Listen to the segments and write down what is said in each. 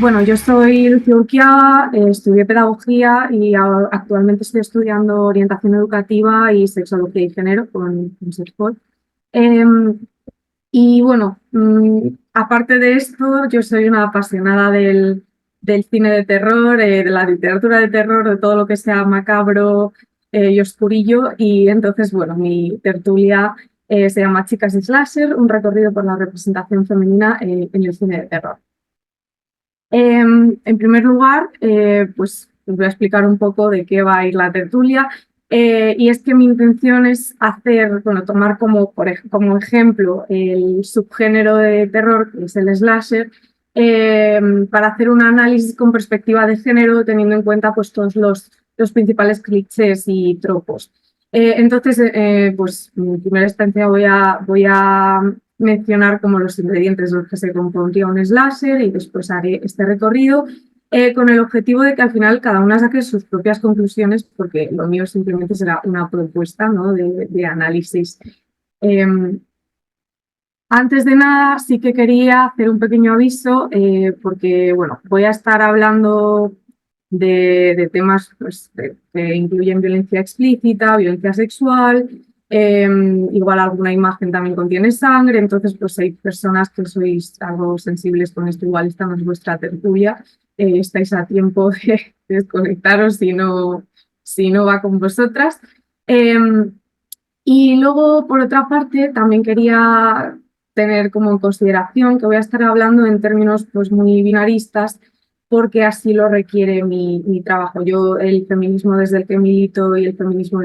Bueno, yo soy Lucía Urquiaga, estudié pedagogía y actualmente estoy estudiando orientación educativa y sexología y género con Sexpol. Em, y bueno, aparte de esto, yo soy una apasionada del cine de terror, de la literatura de terror, de todo lo que sea macabro y oscurillo. Y entonces, bueno, mi tertulia se llama Chicas y Slasher, un recorrido por la representación femenina en el cine de terror. En primer lugar, pues os voy a explicar un poco de qué va a ir la tertulia. Y es que mi intención es hacer, bueno, tomar como ejemplo el subgénero de terror, que es el slasher, para hacer un análisis con perspectiva de género, teniendo en cuenta pues, todos los principales clichés y tropos. Entonces, pues en primera instancia voy a mencionar como los ingredientes de los que se compondría un slasher y después haré este recorrido con el objetivo de que al final cada una saque sus propias conclusiones, porque lo mío simplemente será una propuesta, ¿no?, de análisis. Eh, Antes de nada, sí que quería hacer un pequeño aviso, porque bueno, voy a estar hablando de temas pues, que incluyen violencia explícita, violencia sexual, igual alguna imagen también contiene sangre, entonces pues hay personas que sois algo sensibles con esto, igual esta no es vuestra tertulia, estáis a tiempo de desconectaros si no va con vosotras. Y luego, por otra parte, también quería tener como en consideración que voy a estar hablando en términos pues, muy binaristas, porque así lo requiere mi trabajo. Yo, el feminismo desde el que milito y el feminismo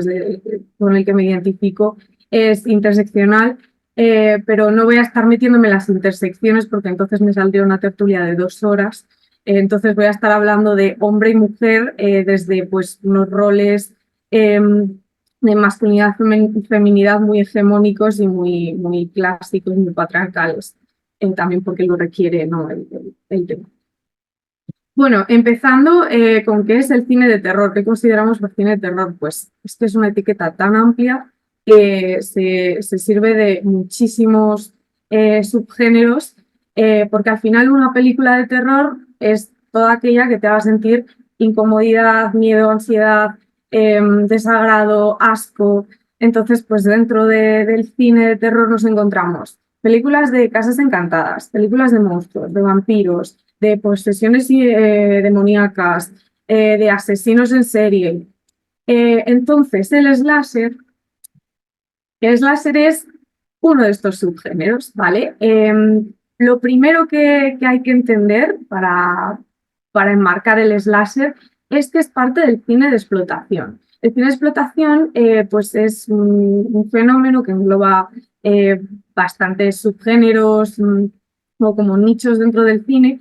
con el que me identifico es interseccional, pero no voy a estar metiéndome en las intersecciones porque entonces me saldría una tertulia de 2 horas. Entonces voy a estar hablando de hombre y mujer desde pues, unos roles de masculinidad y feminidad muy hegemónicos y muy clásicos, muy patriarcales, también porque lo requiere, ¿no?, el tema. Bueno, empezando con qué es el cine de terror. ¿Qué consideramos el cine de terror? Pues es que es una etiqueta tan amplia que se sirve de muchísimos subgéneros, porque al final una película de terror es toda aquella que te haga sentir incomodidad, miedo, ansiedad, desagrado, asco. Entonces, pues dentro del cine de terror nos encontramos películas de casas encantadas, películas de monstruos, de vampiros, de posesiones demoníacas, de asesinos en serie. Entonces, el slasher es uno de estos subgéneros, ¿vale? Lo primero que hay que entender para enmarcar el slasher es que es parte del cine de explotación. El cine de explotación pues es un fenómeno que engloba bastantes subgéneros o como nichos dentro del cine,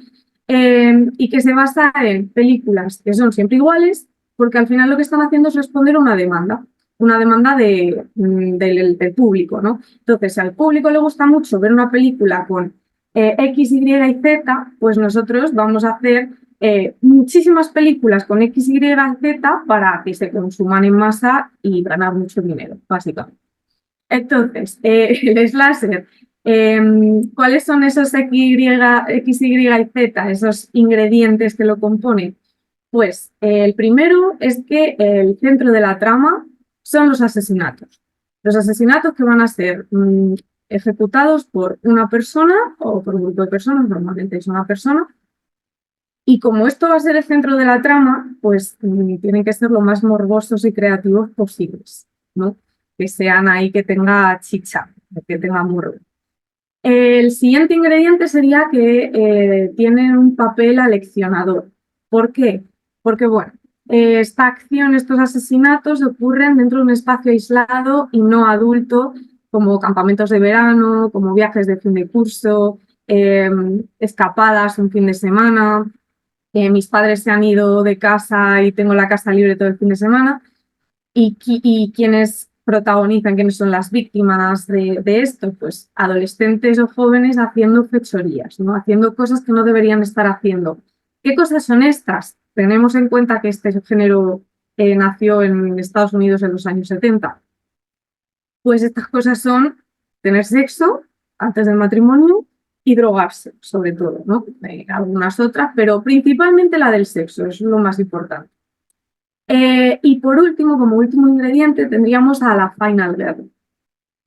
y que se basa en películas que son siempre iguales, porque al final lo que están haciendo es responder a una demanda del público, ¿no? Entonces, si al público le gusta mucho ver una película con X, Y y Z, pues nosotros vamos a hacer muchísimas películas con X, Y y Z para que se consuman en masa y ganar mucho dinero, básicamente. Entonces, el slasher, ¿cuáles son esos X, Y y Z, esos ingredientes que lo componen? Pues el primero es que el centro de la trama son los asesinatos. Los asesinatos que van a ser ejecutados por una persona o por un grupo de personas, normalmente es una persona, y como esto va a ser el centro de la trama, pues tienen que ser lo más morbosos y creativos posibles, ¿no? Que sean ahí, que tenga chicha, que tenga morbo. El siguiente ingrediente sería que tienen un papel aleccionador. ¿Por qué? Porque, bueno, esta acción, estos asesinatos ocurren dentro de un espacio aislado y no adulto, como campamentos de verano, como viajes de fin de curso, escapadas un fin de semana. Mis padres se han ido de casa y tengo la casa libre todo el fin de semana. Y quienes protagonizan, quiénes son las víctimas de esto, pues adolescentes o jóvenes haciendo fechorías, ¿no? Haciendo cosas que no deberían estar haciendo. ¿Qué cosas son estas? Tenemos en cuenta que este género nació en Estados Unidos en los años 70. Pues estas cosas son tener sexo antes del matrimonio, y drogarse, sobre todo, ¿no? Algunas otras, pero principalmente la del sexo, eso es lo más importante. Y por último, como último ingrediente, tendríamos a la Final Girl.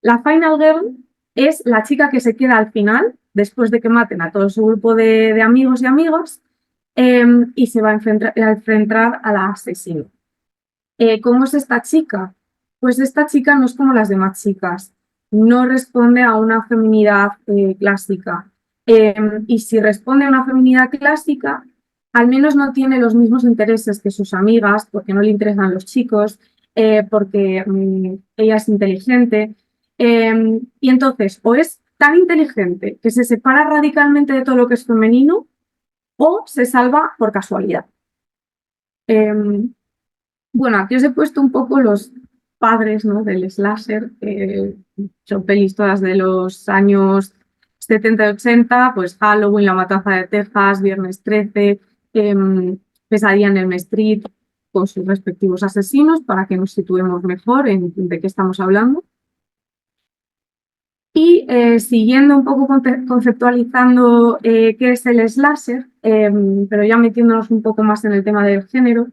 La Final Girl es la chica que se queda al final, después de que maten a todo su grupo de amigos y amigas, y se va a enfrentar a la asesina. ¿Cómo es esta chica? Pues esta chica no es como las demás chicas, no responde a una feminidad clásica. Y si responde a una feminidad clásica, al menos no tiene los mismos intereses que sus amigas, porque no le interesan los chicos, porque ella es inteligente. Y entonces, o es tan inteligente que se separa radicalmente de todo lo que es femenino, o se salva por casualidad. Bueno, aquí os he puesto un poco los padres, ¿no?, del slasher, son pelis todas de los años 70 y 80, pues Halloween, La Matanza de Texas, Viernes 13, Pesadilla en Elm Street, con sus respectivos asesinos, para que nos situemos mejor en de qué estamos hablando. Y siguiendo un poco conceptualizando qué es el slasher, pero ya metiéndonos un poco más en el tema del género,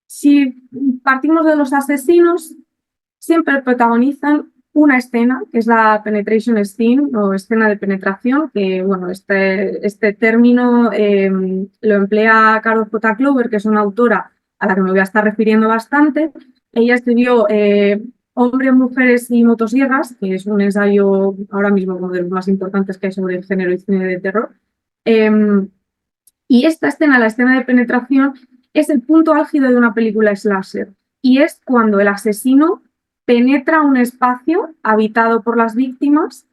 si partimos de los asesinos, siempre protagonizan una escena, que es la penetration scene o escena de penetración, que bueno, este término lo emplea Carol J. Clover, que es una autora a la que me voy a estar refiriendo bastante. Ella escribió Hombres, Mujeres y Motosierras, que es un ensayo ahora mismo uno de los más importantes que hay sobre el género y cine de terror. Y esta escena, la escena de penetración, es el punto álgido de una película slasher. Y es cuando el asesino penetra un espacio habitado por las víctimas,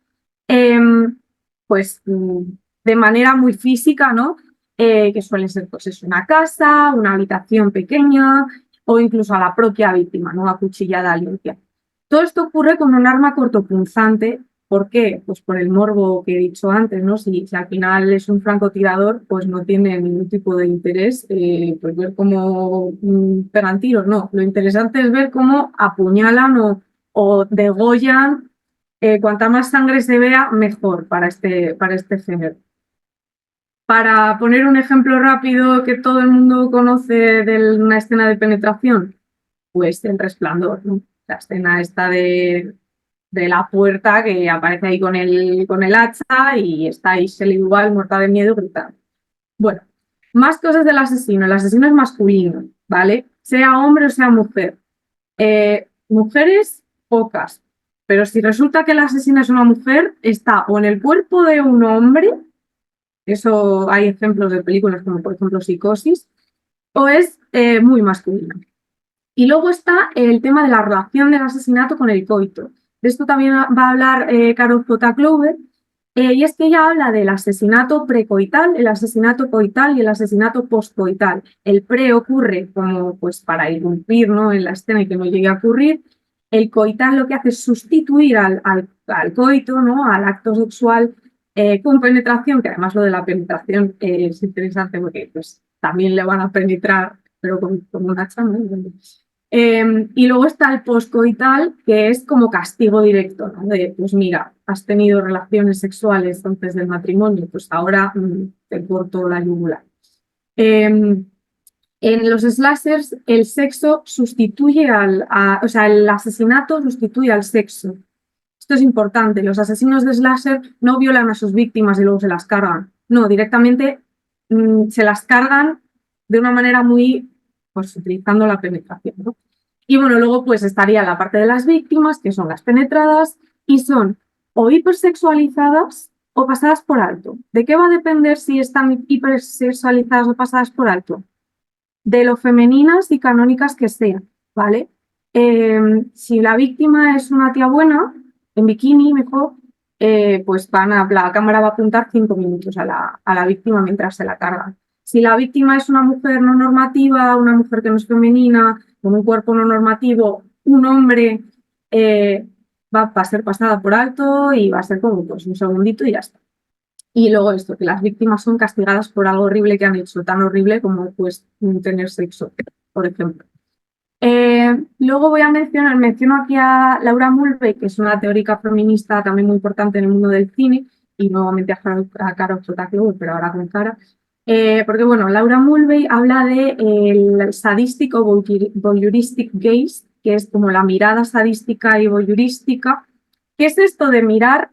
pues de manera muy física, ¿no? Que suele ser pues, es una casa, una habitación pequeña o incluso a la propia víctima, ¿no? Acuchillada limpia. Todo esto ocurre con un arma cortopunzante. ¿Por qué? Pues por el morbo que he dicho antes, ¿no? Si al final es un francotirador, pues no tiene ningún tipo de interés pues ver cómo pegan tiros, no. Lo interesante es ver cómo apuñalan o degollan. Cuanta más sangre se vea, mejor para este género. Para poner un ejemplo rápido que todo el mundo conoce de una escena de penetración, pues El Resplandor, ¿no? La escena esta de la puerta que aparece ahí con el hacha y está ahí Shelley Duvall muerta de miedo gritando. Bueno, más cosas del asesino. El asesino es masculino, ¿vale? Sea hombre o sea mujer. Mujeres, pocas. Pero si resulta que el asesino es una mujer, está o en el cuerpo de un hombre, eso hay ejemplos de películas como por ejemplo Psicosis, o es muy masculino. Y luego está el tema de la relación del asesinato con el coito. De esto también va a hablar Carol J. Clover, y es que ella habla del asesinato precoital, el asesinato coital y el asesinato postcoital. El pre ocurre como pues para irrumpir, ¿no?, en la escena y que no llegue a ocurrir. El coital lo que hace es sustituir al coito, ¿no?, al acto sexual con penetración, que además lo de la penetración es interesante porque pues, también le van a penetrar, pero con un hacha, ¿no? Y luego está el postcoital, que es como castigo directo, ¿no? De, pues mira, has tenido relaciones sexuales antes del matrimonio, pues ahora te corto la yugular. En los slashers, el sexo sustituye o sea, el asesinato sustituye al sexo. Esto es importante. Los asesinos de slasher no violan a sus víctimas y luego se las cargan. No, directamente se las cargan de una manera muy, pues utilizando la penetración, ¿no? Y bueno, luego pues estaría la parte de las víctimas, que son las penetradas, y son o hipersexualizadas o pasadas por alto. ¿De qué va a depender si están hipersexualizadas o pasadas por alto? De lo femeninas y canónicas que sean, ¿vale? Si la víctima es una tía buena, en bikini mejor, pues la cámara va a apuntar 5 minutos a la víctima mientras se la cargan. Si la víctima es una mujer no normativa, una mujer que no es femenina, con un cuerpo no normativo, un hombre va a ser pasada por alto y va a ser como pues, un segundito y ya está. Y luego esto, que las víctimas son castigadas por algo horrible que han hecho, tan horrible como pues tener sexo, por ejemplo. Luego menciono aquí a Laura Mulvey, que es una teórica feminista también muy importante en el mundo del cine, y nuevamente a Cara Ochotaklow, pero ahora con Cara. Porque bueno, Laura Mulvey habla de el sadistic o voyeuristic gaze, que es como la mirada sadística y voyeurística. ¿Qué es esto de mirar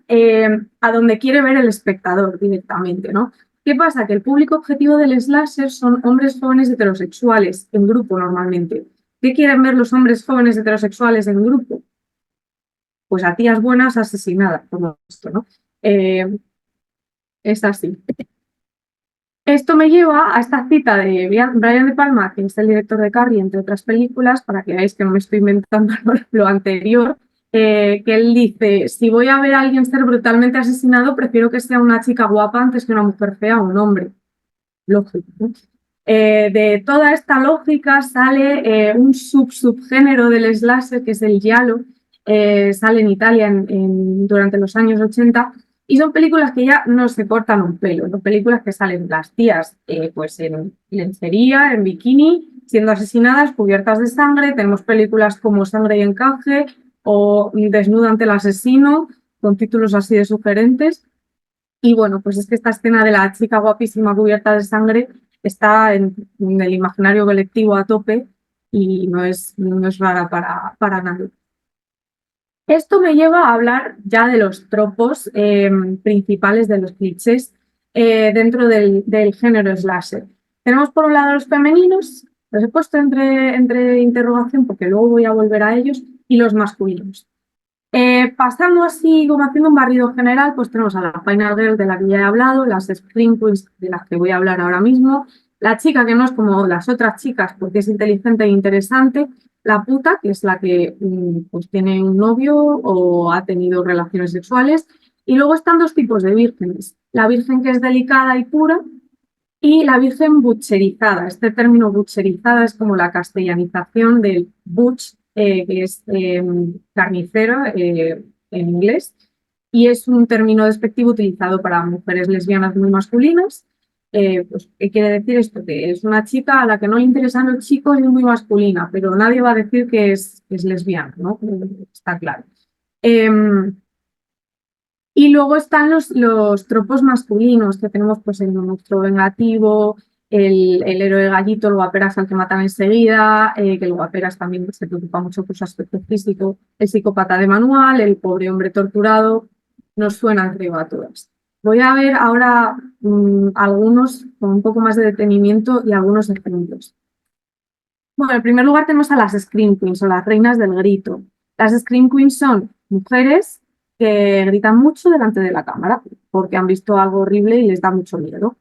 a donde quiere ver el espectador directamente, ¿no? ¿Qué pasa? Que el público objetivo del slasher son hombres jóvenes heterosexuales, en grupo normalmente. ¿Qué quieren ver los hombres jóvenes heterosexuales en grupo? Pues a tías buenas asesinadas, como esto, ¿no? Es así. Esto me lleva a esta cita de Brian De Palma, que es el director de Carrie, entre otras películas, para que veáis que no me estoy inventando lo anterior, que él dice, si voy a ver a alguien ser brutalmente asesinado, prefiero que sea una chica guapa antes que una mujer fea o un hombre. Lógico, ¿no? De toda esta lógica sale un subgénero del slasher, que es el giallo, sale en Italia durante los años 80, y son películas que ya no se cortan un pelo, son películas que salen las tías pues en lencería, en bikini, siendo asesinadas, cubiertas de sangre. Tenemos películas como Sangre y Encaje o Desnuda ante el asesino, con títulos así de sugerentes. Y bueno, pues es que esta escena de la chica guapísima cubierta de sangre está en el imaginario colectivo a tope y no es rara para nadie. Esto me lleva a hablar ya de los tropos principales, de los clichés dentro del género slasher. Tenemos por un lado los femeninos, los he puesto entre interrogación porque luego voy a volver a ellos, y los masculinos. Pasando así, como haciendo un barrido general, pues tenemos a la Final Girl, de la que ya he hablado, las Scream Queens, de las que voy a hablar ahora mismo, la chica que no es como las otras chicas porque es inteligente e interesante, la puta, que es la que pues tiene un novio o ha tenido relaciones sexuales, y luego están dos tipos de vírgenes, la virgen que es delicada y pura, y la virgen butcherizada. Este término butcherizada es como la castellanización del butch, que es carnicero en inglés, y es un término despectivo utilizado para mujeres lesbianas muy masculinas. Pues, ¿qué quiere decir esto? Que es una chica a la que no le interesan los chicos y es muy masculina, pero nadie va a decir que es lesbiana, ¿no? Está claro. Y luego están los tropos masculinos, que tenemos pues el monstruo vengativo, el héroe gallito, el guaperas al que matan enseguida, que el guaperas también se preocupa mucho por su aspecto físico, el psicópata de manual, el pobre hombre torturado, nos suenan creo a todas. Voy a ver ahora algunos con un poco más de detenimiento y algunos ejemplos. Bueno, en primer lugar tenemos a las Scream Queens o las reinas del grito. Las Scream Queens son mujeres que gritan mucho delante de la cámara porque han visto algo horrible y les da mucho miedo.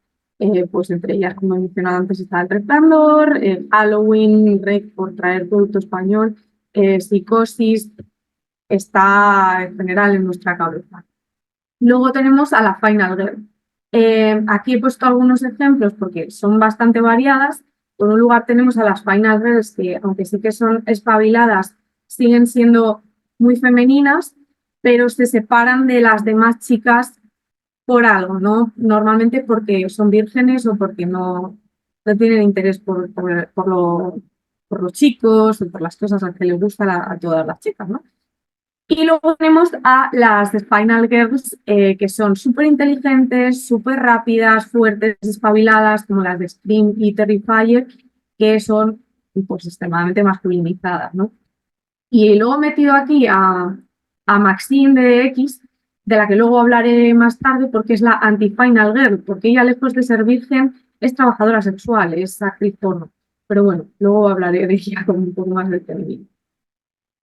Pues entre ellas, como he mencionado antes, está El Resplandor, Halloween, Rec por traer producto español, Psicosis, está en general en nuestra cabeza. Luego tenemos a la Final Girl. Aquí he puesto algunos ejemplos porque son bastante variadas. Por un lugar tenemos a las Final Girls que, aunque sí que son espabiladas, siguen siendo muy femeninas, pero se separan de las demás chicas por algo, ¿no? Normalmente porque son vírgenes o porque no tienen interés por los chicos o por las cosas a que les gustan a todas las chicas, ¿no? Y luego tenemos a las Final Girls, que son súper inteligentes, súper rápidas, fuertes, espabiladas, como las de Scream y Terrifier, que son pues extremadamente masculinizadas, ¿no? Y luego he metido aquí a Maxine de X, de la que luego hablaré más tarde, porque es la anti-Final Girl, porque ella, lejos de ser virgen, es trabajadora sexual, es actriz porno. Pero bueno, luego hablaré de ella con un poco más de detenimiento.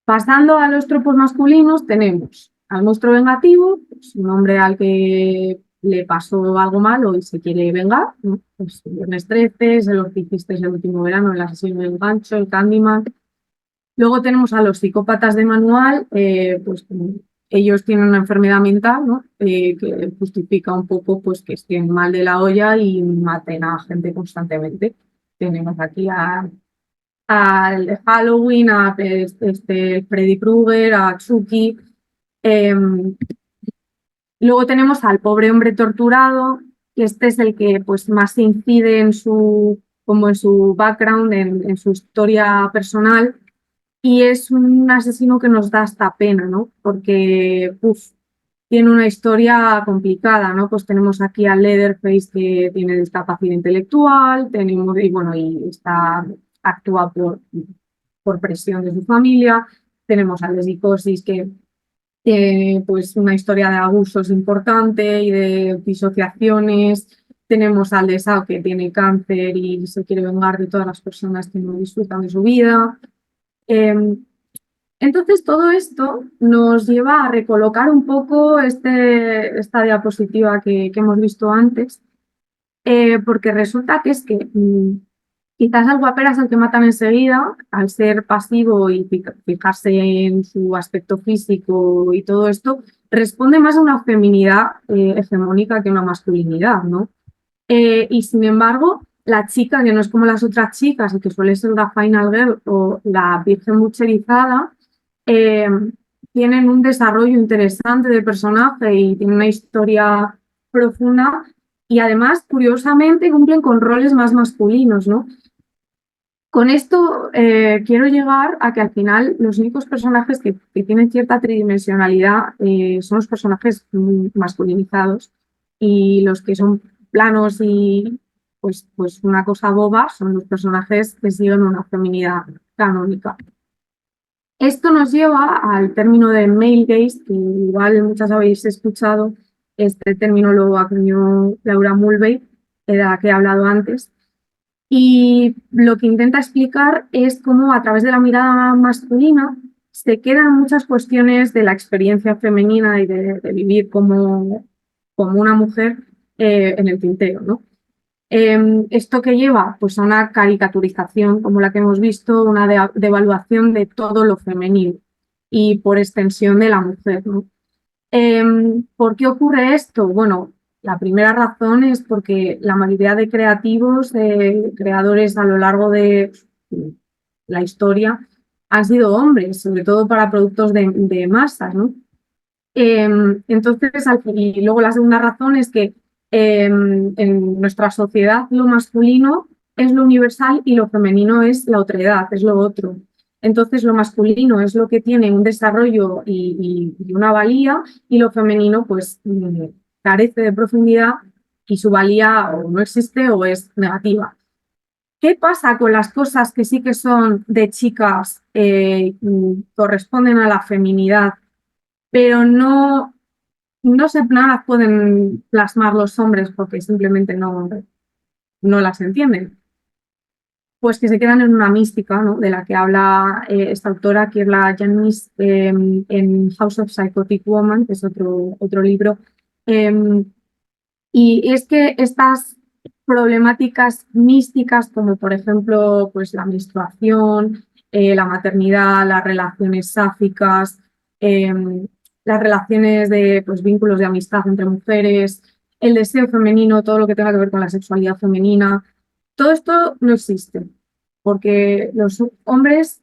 Pasando a los tropos masculinos, tenemos al monstruo vengativo, pues un hombre al que le pasó algo malo y se quiere vengar, ¿no? Pues Viernes 13, Se lo que hiciste el último verano, El asesino del gancho, el Candyman. Luego tenemos a los psicópatas de manual, pues ellos tienen una enfermedad mental, ¿no? Que justifica un poco pues, que estén mal de la olla y maten a gente constantemente. Tenemos aquí al de Halloween, a Freddy Krueger, a Chucky. Luego tenemos al pobre hombre torturado, que este es el que pues, más incide como en su background, en su historia personal, y es un asesino que nos da hasta pena, ¿no? Porque tiene una historia complicada, ¿no? Pues tenemos aquí a Leatherface que tiene discapacidad intelectual, tenemos, y bueno, y actúa por presión de su familia, tenemos a Leslie Corsis que tiene pues una historia de abusos importante y de disociaciones, tenemos al de Sao que tiene cáncer y se quiere vengar de todas las personas que no disfrutan de su vida. Eh, entonces, todo esto nos lleva a recolocar un poco esta diapositiva que hemos visto antes, porque resulta que es que quizás al guapera es el que matan enseguida, al ser pasivo y fijarse en su aspecto físico y todo esto, responde más a una feminidad hegemónica que a una masculinidad, ¿no? Y sin embargo, la chica, que no es como las otras chicas, y que suele ser la final girl o la virgen bucherizada, eh, tienen un desarrollo interesante de personaje y tienen una historia profunda y además, curiosamente, cumplen con roles más masculinos, ¿no? Con esto quiero llegar a que al final los únicos personajes que tienen cierta tridimensionalidad son los personajes masculinizados y los que son planos y pues una cosa boba son los personajes que siguen una feminidad canónica. Esto nos lleva al término de male gaze, que igual muchas habéis escuchado, este término lo acuñó Laura Mulvey, de la que he hablado antes, y lo que intenta explicar es cómo a través de la mirada masculina se quedan muchas cuestiones de la experiencia femenina y de vivir como una mujer en el tintero, ¿no? Esto que lleva pues, a una caricaturización, como la que hemos visto, una devaluación de todo lo femenino y por extensión de la mujer, ¿no? ¿Por qué ocurre esto? Bueno, la primera razón es porque la mayoría de creativos, creadores a lo largo de la historia, han sido hombres, sobre todo para productos de masas, ¿no? Entonces, y luego la segunda razón es que en nuestra sociedad lo masculino es lo universal y lo femenino es la otredad, es lo otro. Entonces, lo masculino es lo que tiene un desarrollo y una valía, y lo femenino, pues, carece de profundidad y su valía o no existe o es negativa. ¿Qué pasa con las cosas que sí que son de chicas, corresponden a la feminidad, pero no las pueden plasmar los hombres porque simplemente no las entienden? Pues que se quedan en una mística, ¿no? De la que habla esta autora, que es la Janice, en House of Psychotic Woman, que es otro libro. Y es que estas problemáticas místicas, como por ejemplo pues, la menstruación, la maternidad, las relaciones sáficas, las relaciones de pues, vínculos de amistad entre mujeres, el deseo femenino, todo lo que tenga que ver con la sexualidad femenina, todo esto no existe, porque los hombres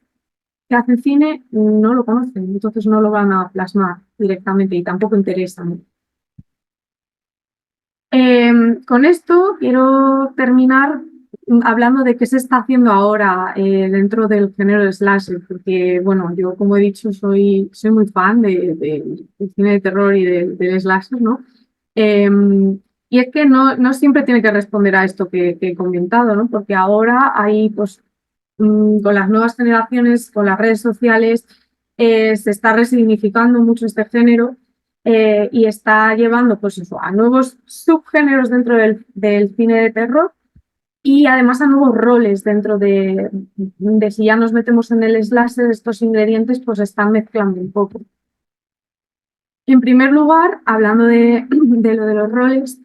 que hacen cine no lo conocen, entonces no lo van a plasmar directamente y tampoco interesan. Con esto quiero terminar hablando de qué se está haciendo ahora dentro del género de slasher, porque, bueno, yo, como he dicho, soy muy fan del cine de terror y del slasher, ¿no? Eh, y es que no siempre tiene que responder a esto que he comentado, ¿no? Porque ahora hay, pues, con las nuevas generaciones, con las redes sociales, se está resignificando mucho este género y está llevando pues eso, a nuevos subgéneros dentro del cine de terror y además a nuevos roles dentro de si ya nos metemos en el slasher, estos ingredientes pues se están mezclando un poco. En primer lugar, hablando de lo de los roles,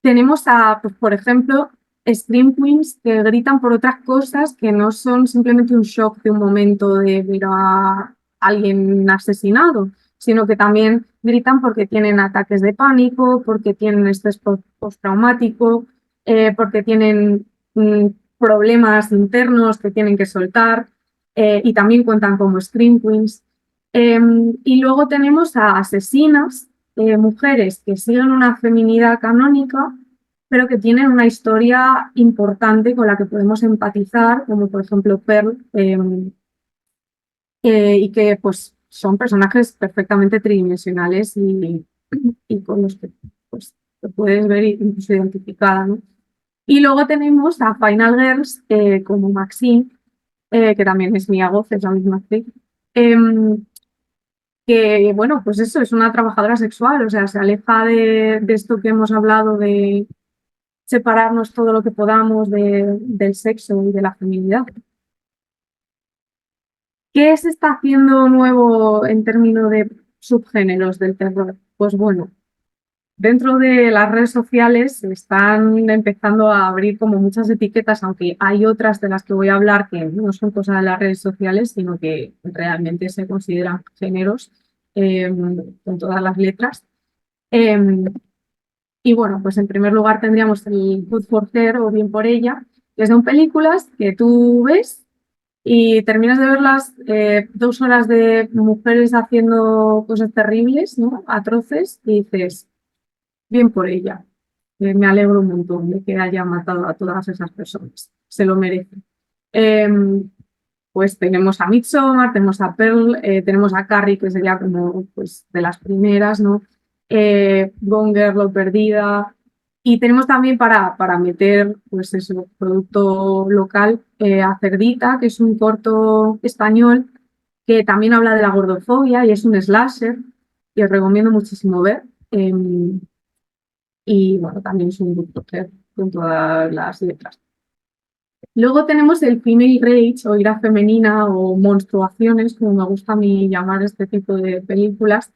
tenemos a, pues, por ejemplo, Scream Queens que gritan por otras cosas que no son simplemente un shock de un momento de ver a alguien asesinado, sino que también gritan porque tienen ataques de pánico, porque tienen estrés postraumático, porque tienen problemas internos que tienen que soltar y también cuentan como Scream Queens. Y luego tenemos a asesinas, mujeres que siguen una feminidad canónica, pero que tienen una historia importante con la que podemos empatizar, como por ejemplo Pearl, y que pues son personajes perfectamente tridimensionales y con los que pues, te puedes ver incluso identificada, ¿no? Y luego tenemos a Final Girls como Maxine, que también es Mia Goth, es la misma actriz, que, bueno, pues eso, es una trabajadora sexual, o sea, se aleja de esto que hemos hablado de separarnos todo lo que podamos del sexo y de la feminidad. ¿Qué se está haciendo nuevo en términos de subgéneros del terror? Pues bueno, dentro de las redes sociales se están empezando a abrir como muchas etiquetas, aunque hay otras de las que voy a hablar que no son cosas de las redes sociales, sino que realmente se consideran géneros eh, con todas las letras. Eh, y bueno, pues en primer lugar tendríamos el Good for Her o Bien por ella, que son películas que tú ves y terminas de verlas 2 horas de mujeres haciendo cosas terribles, ¿no? Atroces, y dices, bien por ella. Me alegro un montón de que haya matado a todas esas personas. Se lo merece. Eh, pues tenemos a Midsommar, tenemos a Pearl, tenemos a Carrie, que sería como pues, de las primeras, ¿no? Gone Girl o Perdida. Y tenemos también para meter, pues eso, producto local, a Cerdita, que es un corto español que también habla de la gordofobia y es un slasher, y os recomiendo muchísimo ver. Y bueno, también es un grupo con todas las letras. Luego tenemos el female rage o ira femenina o monstruaciones, como me gusta a mí llamar este tipo de películas,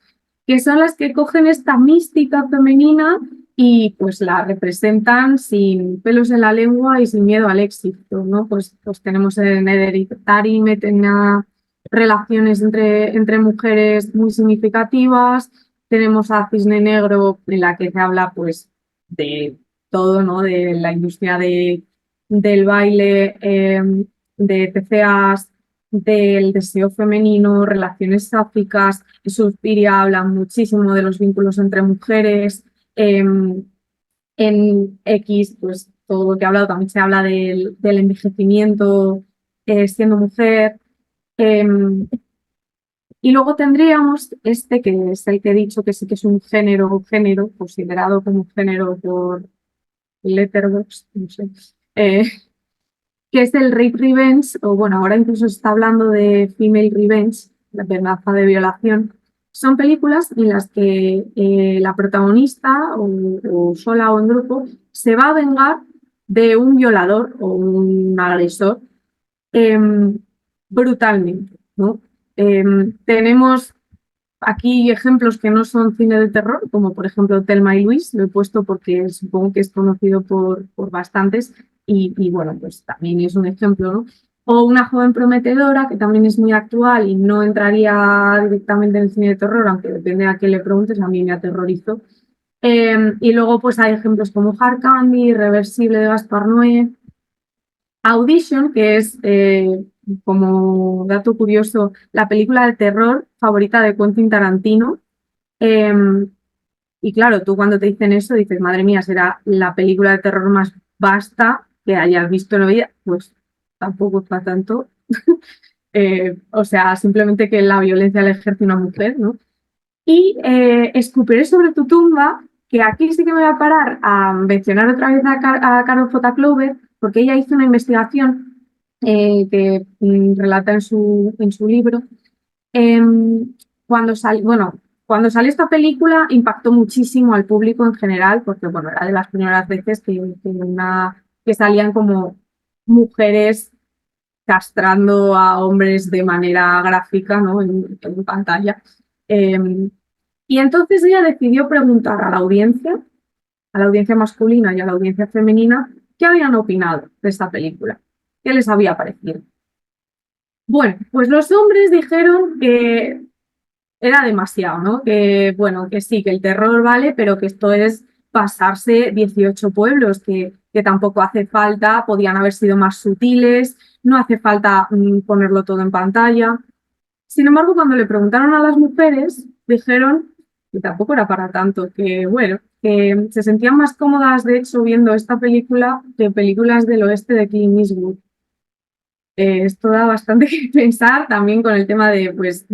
que son las que cogen esta mística femenina y pues la representan sin pelos en la lengua y sin miedo al éxito, ¿no? Pues tenemos en Hereditary, meten a relaciones entre mujeres muy significativas, tenemos a Cisne Negro en la que se habla pues de todo, ¿no? De la industria del baile, de TCAs, del deseo femenino, relaciones sáficas. Suspiria habla muchísimo de los vínculos entre mujeres. En X, pues todo lo que he hablado también se habla del envejecimiento siendo mujer. Y luego tendríamos este, que es el que he dicho que sí que es un género, considerado como un género por Letterboxd, no sé, que es el rape revenge, o bueno, ahora incluso se está hablando de female revenge, la venganza de violación. Son películas en las que la protagonista, o sola o en grupo, se va a vengar de un violador o un agresor brutalmente, ¿no? Tenemos aquí ejemplos que no son cine de terror, como por ejemplo Thelma y Luis, lo he puesto porque supongo que es conocido por bastantes y bueno, pues también es un ejemplo, ¿no? O Una joven prometedora, que también es muy actual y no entraría directamente en el cine de terror, aunque depende a quién le preguntes, a mí me aterrorizó. Y luego pues hay ejemplos como Hard Candy, Irreversible de Gaspar Noé, Audition, que es, como dato curioso, la película de terror favorita de Quentin Tarantino. Eh, y claro, tú cuando te dicen eso dices, madre mía, será la película de terror más vasta que hayas visto en la vida. Pues tampoco es para tanto. O sea, simplemente que la violencia la ejerce una mujer, ¿no? Y Escupiré sobre tu tumba, que aquí sí que me voy a parar a mencionar otra vez a Carol J. Clover, porque ella hizo una investigación que relata en su libro. Bueno, cuando salió esta película impactó muchísimo al público en general, porque bueno, era de las primeras veces que salían como mujeres castrando a hombres de manera gráfica, ¿no? en pantalla. Eh, y entonces ella decidió preguntar a la audiencia masculina y a la audiencia femenina, qué habían opinado de esta película, qué les había parecido. Bueno, pues los hombres dijeron que era demasiado, ¿no? Que bueno, que sí, que el terror vale, pero que esto es pasarse 18 pueblos, que tampoco hace falta, podían haber sido más sutiles, no hace falta ponerlo todo en pantalla. Sin embargo, cuando le preguntaron a las mujeres, dijeron que tampoco era para tanto, que bueno, que se sentían más cómodas, de hecho, viendo esta película que películas del oeste de Clint Eastwood. Esto da bastante que pensar también con el tema de, pues,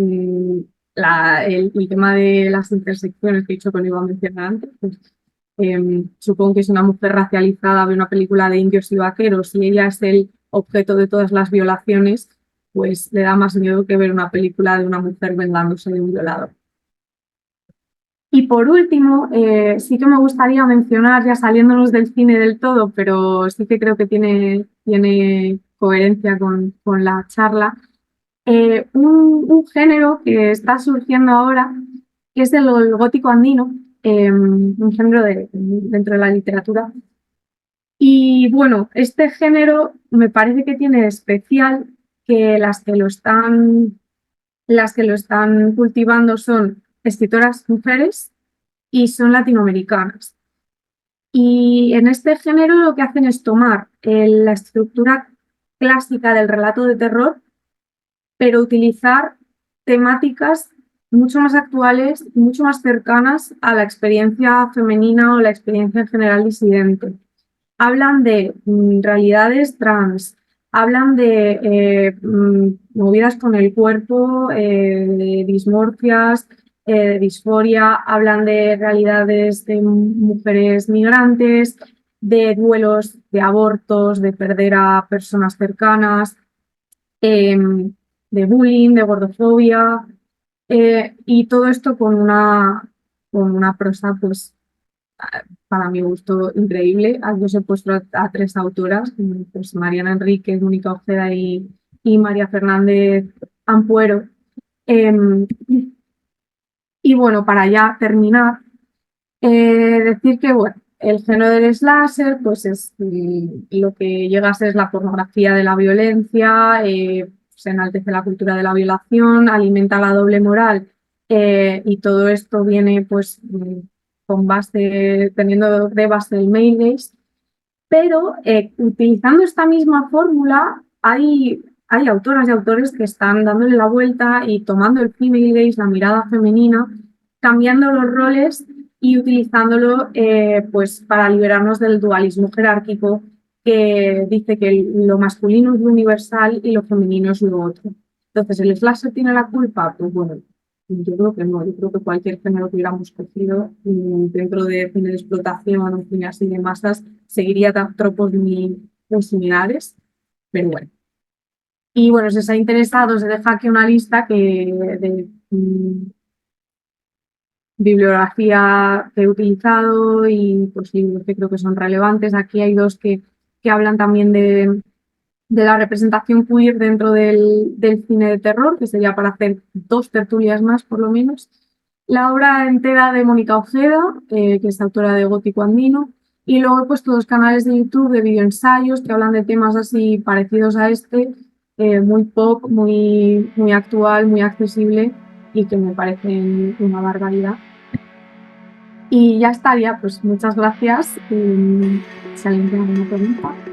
el tema de las intersecciones que he dicho que lo iba a mencionar antes, pues, supongo que es una mujer racializada, ve una película de indios y vaqueros y ella es el objeto de todas las violaciones, pues le da más miedo que ver una película de una mujer vengándose de un violador. Y por último, sí que me gustaría mencionar, ya saliéndonos del cine del todo, pero sí que creo que tiene coherencia con la charla, un género que está surgiendo ahora, que es el gótico andino, un género dentro de la literatura. Y bueno, este género me parece que tiene de especial que las que lo están cultivando son escritoras mujeres y son latinoamericanas. Y en este género lo que hacen es tomar la estructura clásica del relato de terror, pero utilizar temáticas mucho más actuales, mucho más cercanas a la experiencia femenina o la experiencia en general disidente. Hablan de realidades trans, hablan de movidas con el cuerpo, de dismorfias, de disforia, hablan de realidades de mujeres migrantes, de duelos, de abortos, de perder a personas cercanas, de bullying, de gordofobia, y todo esto con una prosa, pues, para mi gusto, increíble. Aquí os he puesto a tres autoras, pues Mariana Enríquez, Mónica Ojeda y María Fernández Ampuero. Eh, y bueno, para ya terminar, decir que bueno, el género del slasher pues es lo que llega a ser es la pornografía de la violencia, se enaltece la cultura de la violación, alimenta la doble moral, y todo esto viene pues con base, teniendo de base el male gaze, pero utilizando esta misma fórmula hay autoras y autores que están dándole la vuelta y tomando el female gaze, la mirada femenina, cambiando los roles y utilizándolo pues para liberarnos del dualismo jerárquico que dice que lo masculino es lo universal y lo femenino es lo otro. Entonces, ¿el slasher tiene la culpa? Pues bueno, yo creo que no. Yo creo que cualquier género que hubiéramos cogido dentro de cine de explotación o cine así de masas seguiría tropos muy similares, pero bueno. Y bueno, si os ha interesado, os dejo aquí una lista de bibliografía que he utilizado y pues libros que creo que son relevantes. Aquí hay dos que hablan también de la representación queer dentro del cine de terror, que sería para hacer dos tertulias más por lo menos. La obra entera de Mónica Ojeda, que es autora de Gótico Andino, y luego he puesto dos canales de YouTube de videoensayos que hablan de temas así parecidos a este, muy pop, muy actual, muy accesible y que me parecen una barbaridad. Y ya estaría, pues muchas gracias. Si alguien tiene alguna pregunta.